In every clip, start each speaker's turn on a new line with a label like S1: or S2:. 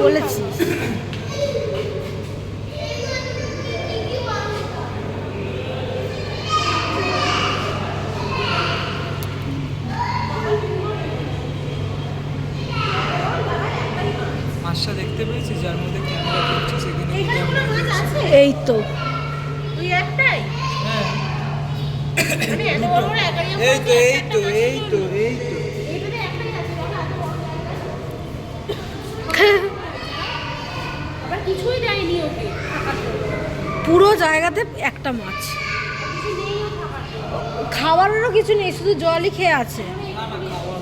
S1: বলেছিস।
S2: মাছটা দেখতে পেয়েছিস যার মধ্যে ক্যামেরা করছে সেখানে
S1: এই তো
S3: তুই একটাই
S2: হ্যাঁ
S3: মানে এত বড় বড় অ্যাকোয়ারিয়াম
S2: এই তো এই তো এই তো এই তো
S3: এইটাতে একটাই আছে বাবা এত বড় আবার কিছুই দেয়নি ওকে থাকার জন্য
S1: পুরো জায়গাতে একটা মাছ,
S3: কিছু নেই ও থাকার জন্য
S1: খাবারেরও কিছু নেই, শুধু জলই খেয়ে আছে।
S2: না না খাওয়া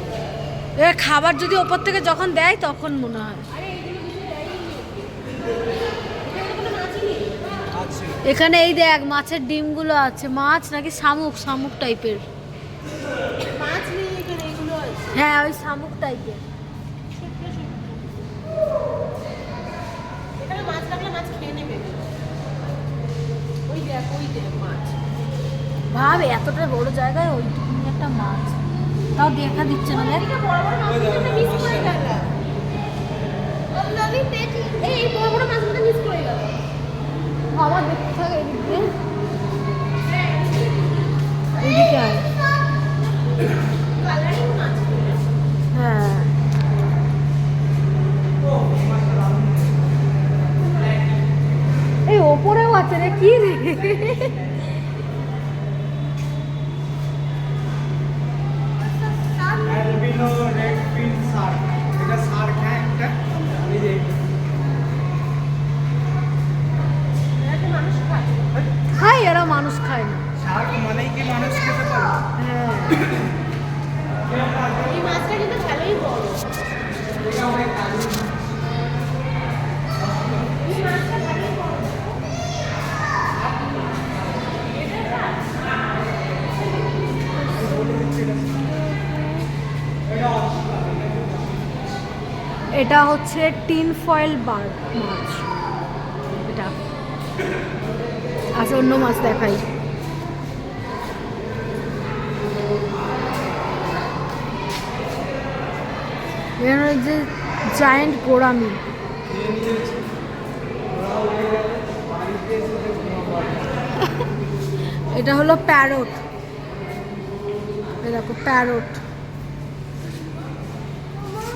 S1: এবার খাবার যদি ওপর থেকে যখন দেয় তখন মনে হয়।
S3: আরে এইগুলো কিছু দেয়নি ওকে এখানে কোনো মাছই নেই
S2: আছে
S1: এখানে এই দেখ মাছের ডিমগুলো আছে, মাছ নাকি শামুক, শামুক টাইপের।
S3: মাছ নেই এখানে এগুলো আছে
S1: হ্যাঁ ওই শামুক টাইপের।
S3: ছোট্ট ছোট্ট এখানে মাছ রাখলে মাছ খেয়ে নেবে ওই দেখ মাছ
S1: ভাব এতটা বড় জায়গায় ওইটুকুনি একটা মাছ, তাও দেখা দিচ্ছে না দেখ।
S3: এদিকে বড় বড় মাছগুলো মিস করে গেল আমি দেখি এই বড় বড় মাছগুলো মিস করে গেল
S1: আবার দেখতে থাকে এদিক দিয়ে, এদিকে আয়।
S3: কালারিং মাছ
S1: হ্যাঁ এই ওপরেও আছে রে, কি রে?
S2: অ্যালবিনো রেড ফিন শার্ক, এটা শার্ক হ্যাঁ একটা এই যে
S3: এটাতে মানুষ খায়
S1: খায়, এরা মানুষ খায় না।
S2: শার্ক মানেই কি মানুষ খেতে পারে?
S1: হ্যাঁ
S3: এই মাছটা কিন্তু ভালোই বড়
S2: এটা অনেক কাজে
S3: এই মাছটা ভালোই বড়
S1: এটা হচ্ছে টিন ফয়েল বার্ড মাছ, এটা আচ্ছা অন্য মাছ দেখাই। এখানে যে জায়েন্ট গোড়ামি,
S2: খেয়ে নিয়েছে ওরা উড়ে গেলে বাড়িতে এসে ঘুমাবো।
S1: এটা হলো প্যারট, এই দেখো প্যারট।